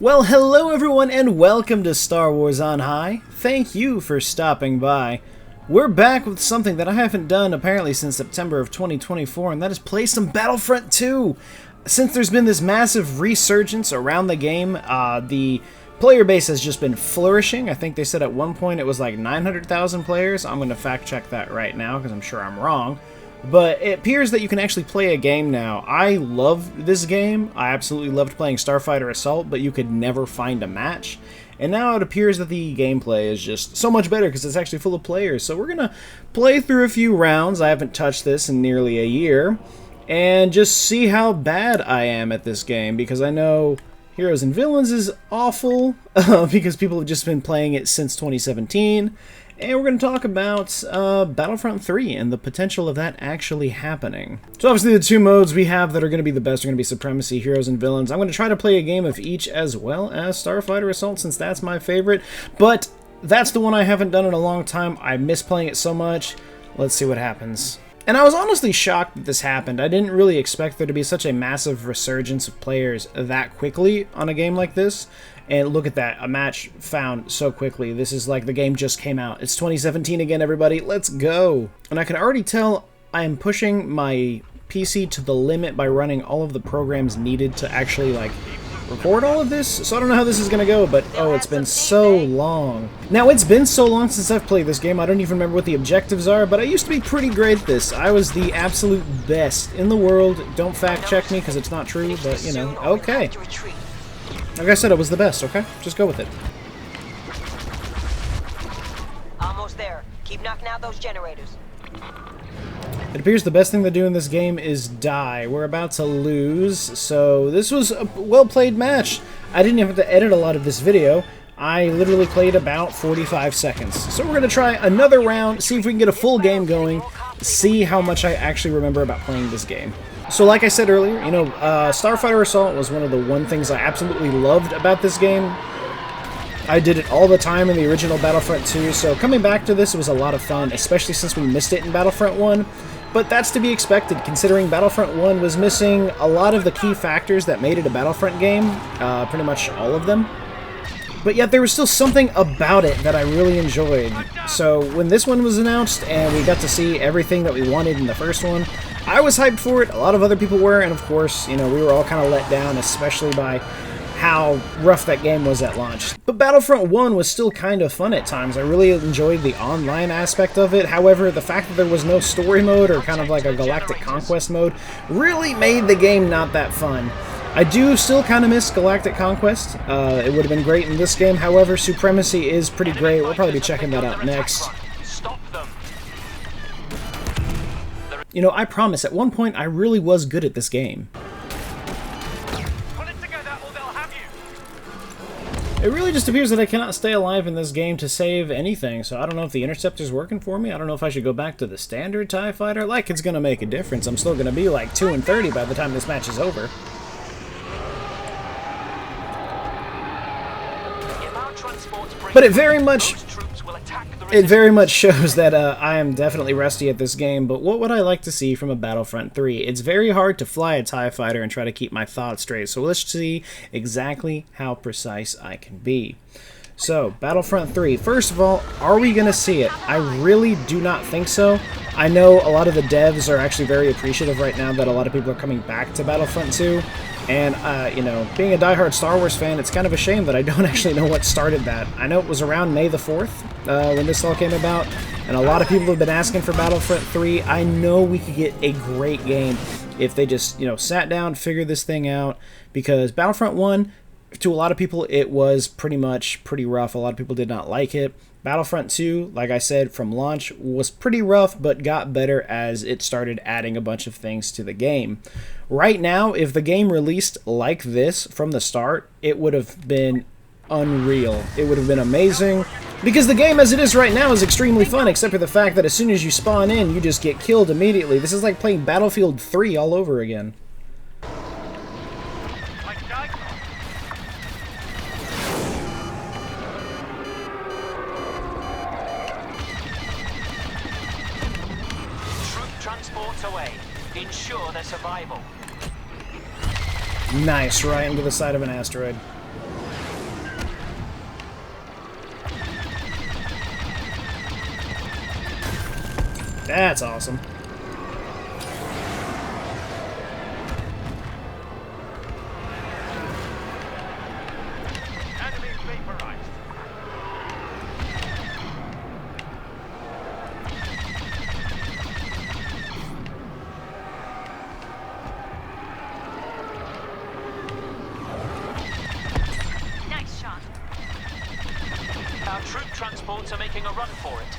Well, hello everyone and welcome to Star Wars on High. Thank you for stopping by. We're back with something that I haven't done apparently since September of 2024, and that is play some Battlefront 2. Since there's been this massive resurgence around the game, the player base has just been flourishing. I think they said at one point it was like 900,000 players. I'm going to fact check that right now because I'm sure I'm wrong. But it appears that you can actually play a game now. I love this game. I absolutely loved playing Starfighter Assault, but you could never find a match. And now it appears that the gameplay is just so much better because it's actually full of players. So we're going to play through a few rounds. I haven't touched this in nearly a year. And just see how bad I am at this game, because I know Heroes and Villains is awful because people have just been playing it since 2017. And we're going to talk about Battlefront 3 and the potential of that actually happening. So obviously the two modes we have that are going to be the best are going to be Supremacy, Heroes, and Villains. I'm going to try to play a game of each as well as Starfighter Assault since that's my favorite. But that's the one I haven't done in a long time. I miss playing it so much. Let's see what happens. And I was honestly shocked that this happened. I didn't really expect there to be such a massive resurgence of players that quickly on a game like this. And look at that, a match found so quickly. This is like the game just came out. It's 2017 again, everybody. Let's go. And I can already tell I am pushing my PC to the limit by running all of the programs needed to actually like record all of this. So I don't know how this is gonna go, but oh, it's been so long. Now, it's been so long since I've played this game, I don't even remember what the objectives are, but I used to be pretty great at this. I was the absolute best in the world. Don't fact check me because it's not true, but you know, okay. Like I said, it was the best, okay? Just go with it. Almost there. Keep knocking out those generators. It appears the best thing to do in this game is die. We're about to lose, so this was a well-played match. I didn't even have to edit a lot of this video. I literally played about 45 seconds. So we're going to try another round, see if we can get a full game going, see how much I actually remember about playing this game. So like I said earlier, you know, Starfighter Assault was one of the things I absolutely loved about this game. I did it all the time in the original Battlefront 2, so coming back to this was a lot of fun, especially since we missed it in Battlefront 1. But that's to be expected, considering Battlefront 1 was missing a lot of the key factors that made it a Battlefront game, pretty much all of them. But yet there was still something about it that I really enjoyed. So when this one was announced and we got to see everything that we wanted in the first one, I was hyped for it, a lot of other people were, and of course, you know, we were all kind of let down, especially by how rough that game was at launch. But Battlefront 1 was still kind of fun at times. I really enjoyed the online aspect of it. However, the fact that there was no story mode or kind of like a galactic conquest mode really made the game not that fun. I do still kind of miss Galactic Conquest. It would have been great in this game. However, Supremacy is pretty great. We'll probably be checking that out next. You know, I promise, at one point I really was good at this game. It really just appears that I cannot stay alive in this game to save anything, so I don't know if the interceptor's working for me. I don't know if I should go back to the standard TIE fighter. Like, it's gonna make a difference. I'm still gonna be like 2 and 30 by the time this match is over. But it very much shows that I am definitely rusty at this game, but what would I like to see from a Battlefront 3? It's very hard to fly a TIE fighter and try to keep my thoughts straight, so let's see exactly how precise I can be. So, Battlefront 3. First of all, are we going to see it? I really do not think so. I know a lot of the devs are actually very appreciative right now that a lot of people are coming back to Battlefront 2. And, you know, being a diehard Star Wars fan, it's kind of a shame that I don't actually know what started that. I know it was around May the 4th when this all came about, and a lot of people have been asking for Battlefront 3. I know we could get a great game if they just, you know, sat down, figured this thing out, because Battlefront 1, to a lot of people, it was pretty rough. A lot of people did not like it. Battlefront 2, like I said, from launch, was pretty rough, but got better as it started adding a bunch of things to the game. Right now, if the game released like this from the start, it would have been unreal. It would have been amazing, because the game as it is right now is extremely fun, except for the fact that as soon as you spawn in, you just get killed immediately. This is like playing Battlefield 3 all over again. Transports away. Ensure their survival. Nice, right into the side of an asteroid. That's awesome. Enemy vaporized. Nice shot. Our troop transports are making a run for it.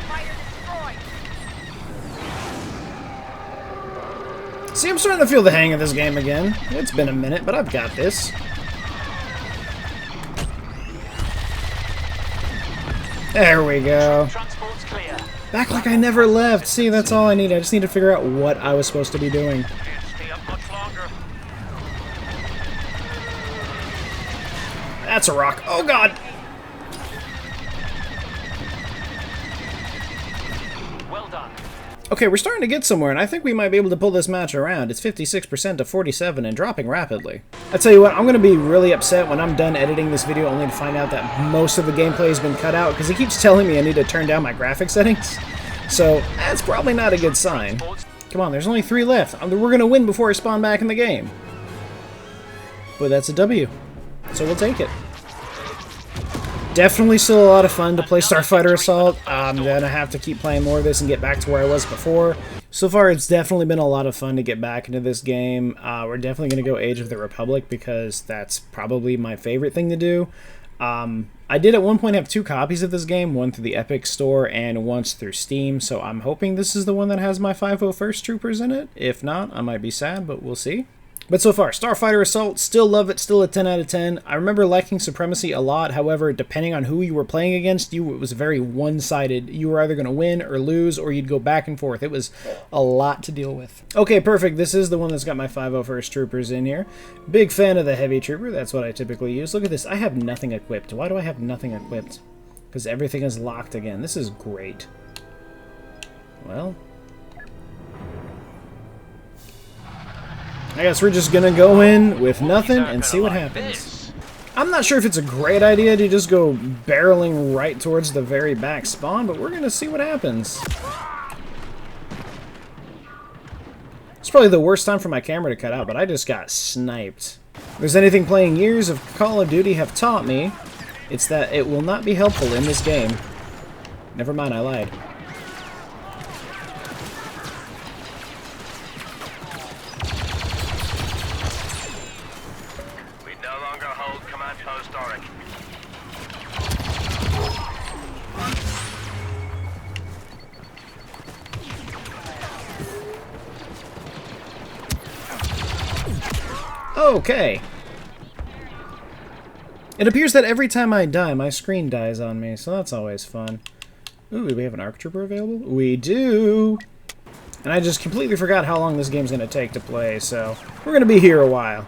Fire destroyed. See, I'm starting to feel the hang of this game again. It's been a minute, but I've got this. There we go. Transport's clear. Back like I never left. See, that's all I need. I just need to figure out what I was supposed to be doing. Can't stay up much longer. That's a rock. Oh, God. Well done. Okay, we're starting to get somewhere, and I think we might be able to pull this match around. It's 56% to 47 and dropping rapidly. I tell you what, I'm going to be really upset when I'm done editing this video only to find out that most of the gameplay has been cut out, because he keeps telling me I need to turn down my graphic settings. So, that's probably not a good sign. Come on, there's only 3 left. We're going to win before I spawn back in the game. But that's a W, so we'll take it. Definitely still a lot of fun to play Starfighter Assault. I'm gonna have to keep playing more of this and get back to where I was before. So far, it's definitely been a lot of fun to get back into this game. We're definitely gonna go Age of the Republic because that's probably my favorite thing to do. I did at one point have 2 copies of this game, one through the Epic Store and once through Steam, so I'm hoping this is the one that has my 501st Troopers in it. If not, I might be sad, but we'll see. But so far, Starfighter Assault, still love it, still a 10 out of 10. I remember liking Supremacy a lot, however, depending on who you were playing against, it was very one-sided. You were either going to win or lose, or you'd go back and forth. It was a lot to deal with. Okay, perfect. This is the one that's got my 501st Troopers in here. Big fan of the Heavy Trooper. That's what I typically use. Look at this. I have nothing equipped. Why do I have nothing equipped? Because everything is locked again. This is great. Well, I guess we're just gonna go in with nothing and see what happens. I'm not sure if it's a great idea to just go barreling right towards the very back spawn, but we're gonna see what happens. It's probably the worst time for my camera to cut out, but I just got sniped. If there's anything playing years of Call of Duty have taught me, it's that it will not be helpful in this game. Never mind, I lied. Okay. It appears that every time I die, my screen dies on me, so that's always fun. Ooh, do we have an ARC Trooper available? We do! And I just completely forgot how long this game's going to take to play, so we're going to be here a while.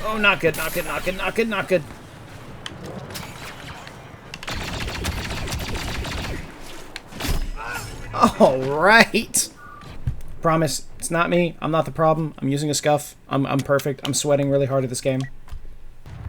Oh, not good, not good, not good, not good, not good. Alright! Promise, it's not me. I'm not the problem. I'm using a scuff. I'm perfect. I'm sweating really hard at this game.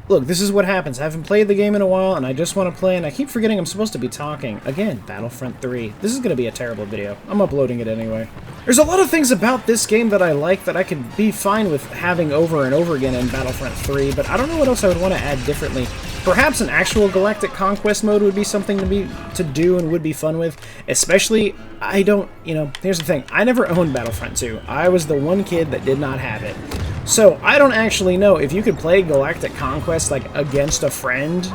Look, this is what happens. I haven't played the game in a while, and I just want to play, and I keep forgetting I'm supposed to be talking. Again, Battlefront 3. This is going to be a terrible video. I'm uploading it anyway. There's a lot of things about this game that I like that I could be fine with having over and over again in Battlefront 3, but I don't know what else I would want to add differently. Perhaps an actual Galactic Conquest mode would be something to do and would be fun with, especially, here's the thing. I never owned Battlefront 2. I was the one kid that did not have it. So, I don't actually know if you could play Galactic Conquest, like, against a friend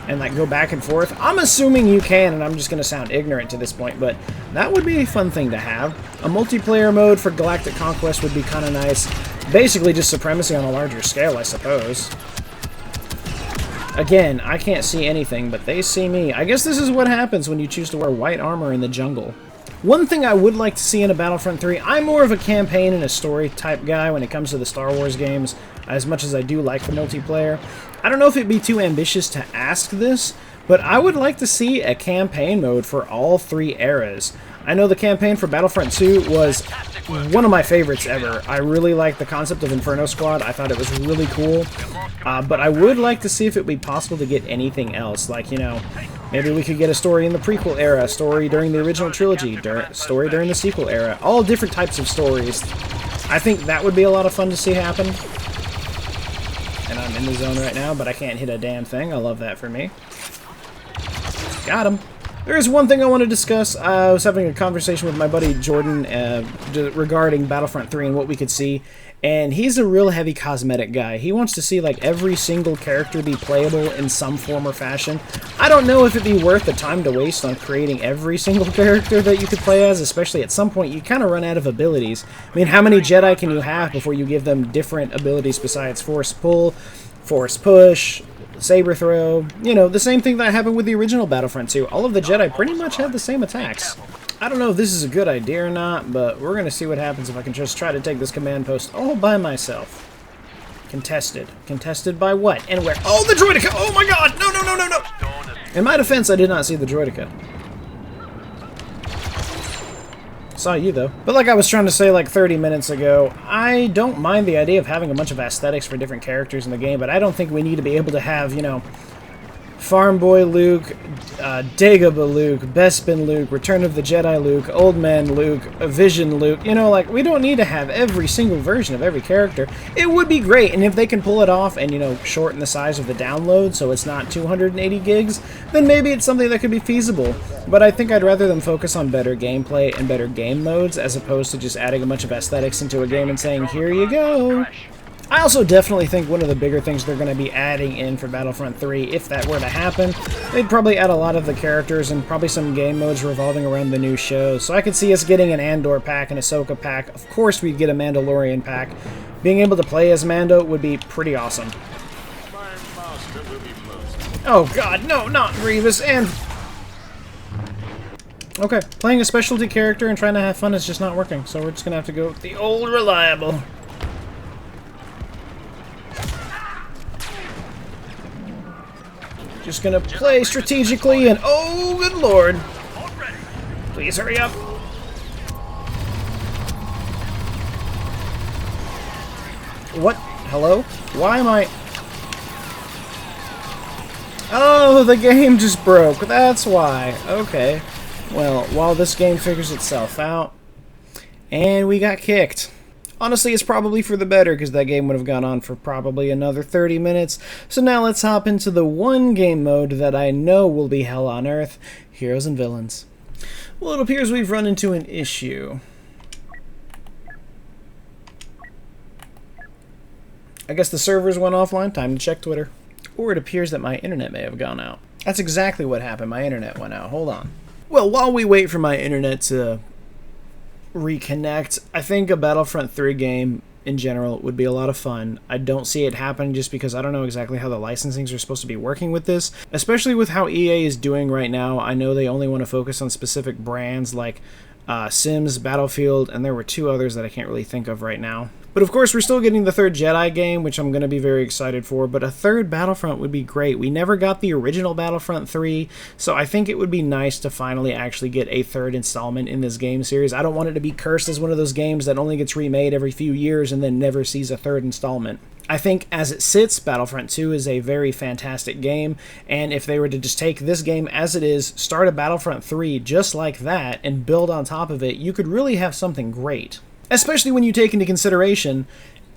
and, like, go back and forth. I'm assuming you can, and I'm just going to sound ignorant to this point, but that would be a fun thing to have. A multiplayer mode for Galactic Conquest would be kind of nice. Basically just Supremacy on a larger scale, I suppose. Again, I can't see anything, but they see me. I guess this is what happens when you choose to wear white armor in the jungle. One thing I would like to see in a Battlefront 3, I'm more of a campaign and a story type guy when it comes to the Star Wars games, as much as I do like the multiplayer. I don't know if it'd be too ambitious to ask this, but I would like to see a campaign mode for all 3 eras. I know the campaign for Battlefront 2 was one of my favorites ever. I really liked the concept of Inferno Squad. I thought it was really cool. But I would like to see if it would be possible to get anything else. Like, you know, maybe we could get a story in the prequel era, a story during the original trilogy, story during the sequel era. All different types of stories. I think that would be a lot of fun to see happen. And I'm in the zone right now, but I can't hit a damn thing. I love that for me. Got him. There is one thing I want to discuss. I was having a conversation with my buddy Jordan regarding Battlefront 3 and what we could see, and he's a real heavy cosmetic guy. He wants to see like every single character be playable in some form or fashion. I don't know if it'd be worth the time to waste on creating every single character that you could play as, especially at some point you kind of run out of abilities. I mean, how many Jedi can you have before you give them different abilities besides Force Pull, Force Push, Saber Throw? You know, the same thing that happened with the original Battlefront 2. All of the Jedi pretty much had the same attacks. I don't know if this is a good idea or not, but we're going to see what happens if I can just try to take this command post all by myself. Contested. Contested by what? And where? Oh, the droideka! Oh my god! No, no, no, no, no! In my defense, I did not see the droideka. Saw you, though. But like I was trying to say like 30 minutes ago, I don't mind the idea of having a bunch of aesthetics for different characters in the game, but I don't think we need to be able to have, you know, Farm Boy Luke, Dagobah Luke, Bespin Luke, Return of the Jedi Luke, Old Man Luke, Vision Luke. You know, like, we don't need to have every single version of every character. It would be great, and if they can pull it off and, you know, shorten the size of the download so it's not 280 gigs, then maybe it's something that could be feasible. But I think I'd rather them focus on better gameplay and better game modes as opposed to just adding a bunch of aesthetics into a game and saying, here you go. I also definitely think one of the bigger things they're going to be adding in for Battlefront 3, if that were to happen, they'd probably add a lot of the characters and probably some game modes revolving around the new shows. So I could see us getting an Andor pack, an Ahsoka pack. Of course we'd get a Mandalorian pack. Being able to play as Mando would be pretty awesome. Oh god, no, not Grievous, and... Okay, playing a specialty character and trying to have fun is just not working, so we're just going to have to go with the old reliable. Just gonna play strategically and oh good lord. Please hurry up. What? Hello? Why am I... Oh, the game just broke. That's why. Okay. Well, while this game figures itself out, and we got kicked. Honestly, it's probably for the better, because that game would have gone on for probably another 30 minutes. So now let's hop into the one game mode that I know will be hell on earth, Heroes and Villains. Well, it appears we've run into an issue. I guess the servers went offline, time to check Twitter. Or it appears that my internet may have gone out. That's exactly what happened, my internet went out. Hold on. Well, while we wait for my internet to reconnect, I think a Battlefront 3 game in general would be a lot of fun. I don't see it happening just because I don't know exactly how the licensings are supposed to be working with this, especially with how EA is doing right now. I know they only want to focus on specific brands like Sims, Battlefield, and there were two others that I can't really think of right now. But of course, we're still getting the third Jedi game, which I'm going to be very excited for, but a third Battlefront would be great. We never got the original Battlefront 3, so I think it would be nice to finally actually get a third installment in this game series. I don't want it to be cursed as one of those games that only gets remade every few years and then never sees a third installment. I think as it sits, Battlefront 2 is a very fantastic game, and if they were to just take this game as it is, start a Battlefront 3 just like that, and build on top of it, you could really have something great. Especially when you take into consideration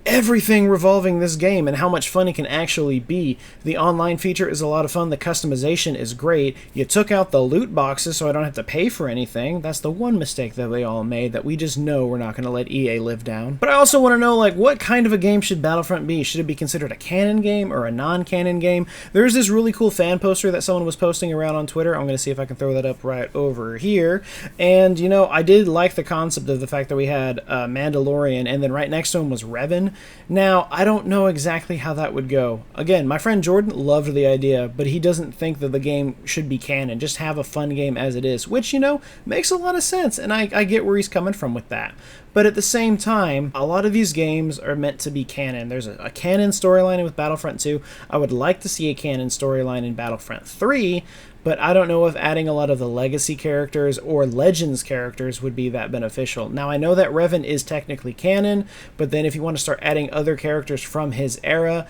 everything revolving this game and how much fun it can actually be. The online feature is a lot of fun, the customization is great, you took out the loot boxes so I don't have to pay for anything. That's the one mistake that they all made that we just know we're not going to let EA live down. But I also want to know, like, what kind of a game should Battlefront be? Should it be considered a canon game or a non-canon game? There's this really cool fan poster that someone was posting around on Twitter. I'm going to see if I can throw that up right over here. And, you know, I did like the concept of the fact that we had Mandalorian and then right next to him was Revan. Now, I don't know exactly how that would go. Again, my friend Jordan loved the idea, but he doesn't think that the game should be canon. Just have a fun game as it is, which, you know, makes a lot of sense, and I get where he's coming from with that. But at the same time, a lot of these games are meant to be canon. There's a canon storyline with Battlefront 2. I would like to see a canon storyline in Battlefront 3, but I don't know if adding a lot of the legacy characters or Legends characters would be that beneficial. Now, I know that Revan is technically canon, but then if you want to start adding other characters from his era,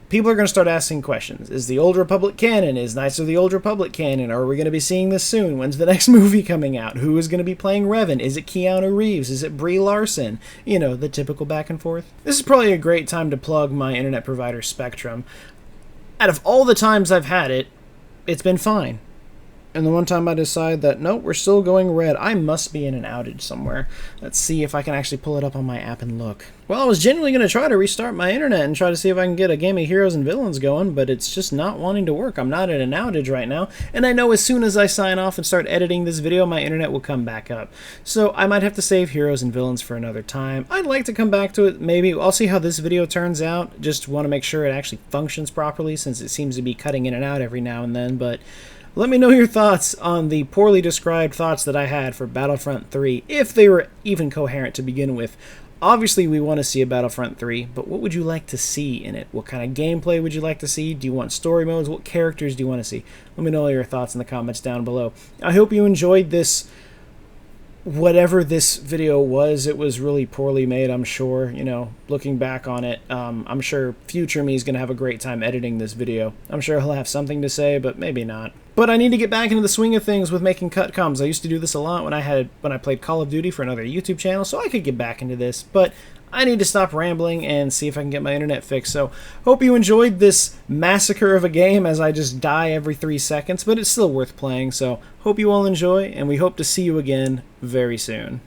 people are going to start asking questions. Is the Old Republic canon? Is Knights of the Old Republic canon? Are we going to be seeing this soon? When's the next movie coming out? Who is going to be playing Revan? Is it Keanu Reeves? Is it Brie Larson? You know, the typical back and forth. This is probably a great time to plug my internet provider, Spectrum. Out of all the times I've had it, it's been fine. And the one time I decide that, nope, we're still going red, I must be in an outage somewhere. Let's see if I can actually pull it up on my app and look. Well, I was genuinely going to try to restart my internet and try to see if I can get a game of Heroes and Villains going, but it's just not wanting to work. I'm not in an outage right now, and I know as soon as I sign off and start editing this video, my internet will come back up. So I might have to save Heroes and Villains for another time. I'd like to come back to it, maybe. I'll see how this video turns out. Just want to make sure it actually functions properly, since it seems to be cutting in and out every now and then, but let me know your thoughts on the poorly described thoughts that I had for Battlefront 3, if they were even coherent to begin with. Obviously, we want to see a Battlefront 3, but what would you like to see in it? What kind of gameplay would you like to see? Do you want story modes? What characters do you want to see? Let me know all your thoughts in the comments down below. I hope you enjoyed this. Whatever this video was, it was really poorly made, I'm sure. You know, looking back on it, I'm sure future me is going to have a great time editing this video. I'm sure he'll have something to say, but maybe not. But I need to get back into the swing of things with making cutcoms. I used to do this a lot when I played Call of Duty for another YouTube channel, so I could get back into this. But I need to stop rambling and see if I can get my internet fixed. So, hope you enjoyed this massacre of a game as I just die every 3 seconds, but it's still worth playing. So, hope you all enjoy, and we hope to see you again very soon.